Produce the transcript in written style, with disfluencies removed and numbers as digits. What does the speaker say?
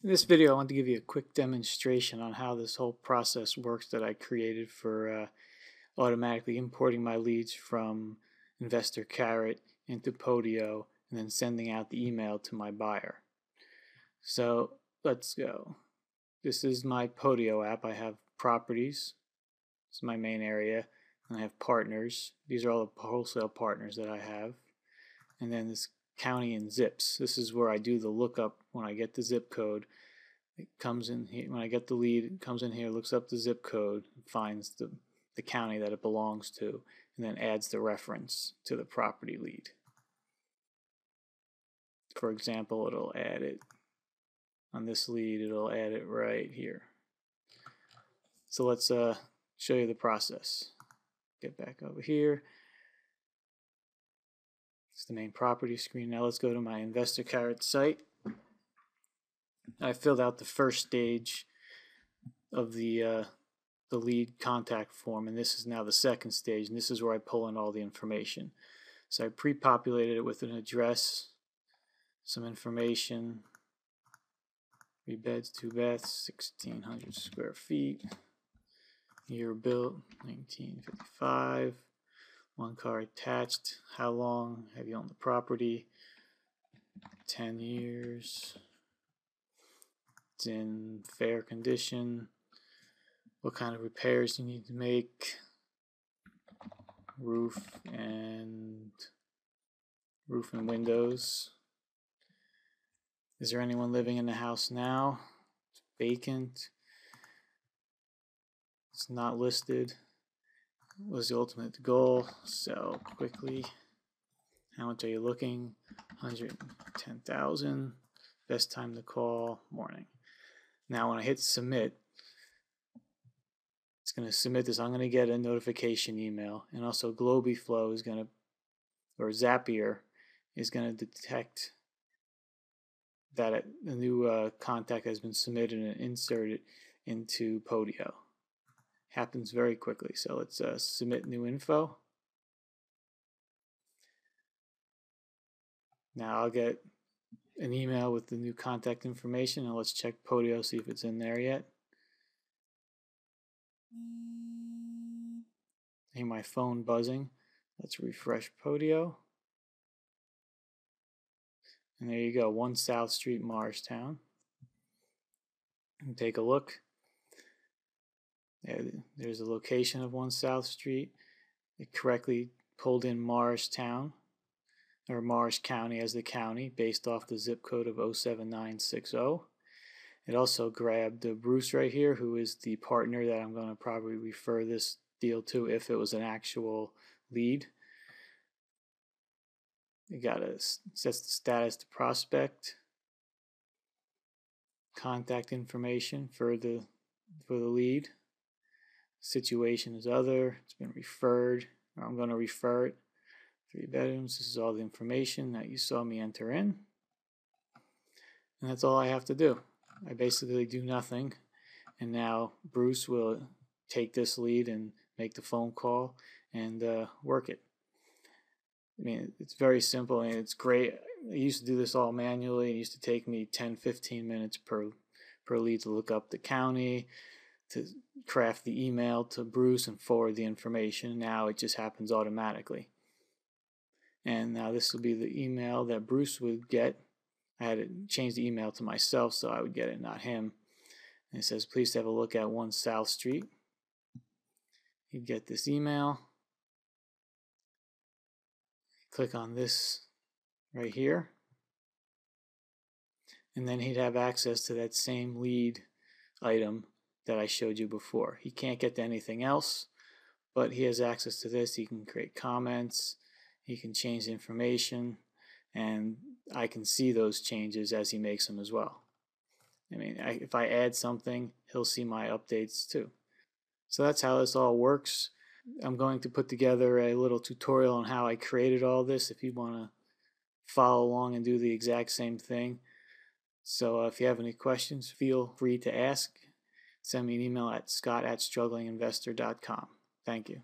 In this video, I want to give you a quick demonstration on how this whole process works that I created for automatically importing my leads from Investor Carrot into Podio and then sending out the email to my buyer. So let's go. This is my Podio app. I have properties. This is my main area. And I have partners. These are all the wholesale partners that I have. And then this county and zips. This is where I do the lookup when I get the zip code. It comes in here when I get the lead. It comes in here, looks up the zip code, finds the county that it belongs to, and then adds the reference to the property lead. For example, it'll add it on this lead. It'll add it right here. So let's show you the process. Get back over here. It's the main property screen. Now let's go to my Investor Carrot site. I filled out the first stage of the lead contact form, and this is now the second stage, and this is where I pull in all the information. So I pre-populated it with an address, some information, 3 beds, 2 baths, 1,600 square feet, year built, 1955, 1 car attached, how long have you owned the property, 10 years, it's in fair condition, what kind of repairs you need to make, roof and windows. Is there anyone living in the house now? It's vacant. It's not listed. What was the ultimate goal? Sell quickly. How much are you looking? 110,000. Best time to call, morning. Now when I hit submit, it's going to submit this. I'm going to get a notification email, and also GlobiFlow is going to, or Zapier is going to detect that a new contact has been submitted and inserted into Podio. Happens very quickly. So let's submit new info. Now I'll get an email with the new contact information, and let's check Podio, see if it's in there yet. I hear my phone buzzing. Let's refresh Podio. And there you go, 1 South Street, Morristown. And take a look. There's the location of 1 South Street. It correctly pulled in Morristown, or Morris County as the county, based off the zip code of 07960. It also grabbed Bruce right here, who is the partner that I'm going to probably refer this deal to if it was an actual lead. It sets the status to prospect, contact information for the lead. Situation is other. It's been referred, or I'm going to refer it. 3 bedrooms. This is all the information that you saw me enter in. And that's all I have to do. I basically do nothing. And now Bruce will take this lead and make the phone call and work it. I mean, it's very simple and it's great. I used to do this all manually. It used to take me 10-15 minutes per lead to look up the county, to craft the email to Bruce and forward the information. Now it just happens automatically. And now this will be the email that Bruce would get. I had to change the email to myself so I would get it, not him. And it says, please have a look at 1 South Street. He'd get this email. Click on this right here. And then he'd have access to that same lead item that I showed you before. He can't get to anything else, but he has access to this. He can create comments. He can change the information, and I can see those changes as he makes them as well. I mean, if I add something, he'll see my updates too. So that's how this all works. I'm going to put together a little tutorial on how I created all this if you want to follow along and do the exact same thing. So if you have any questions, feel free to ask. Send me an email at scott@strugglinginvestor.com. Thank you.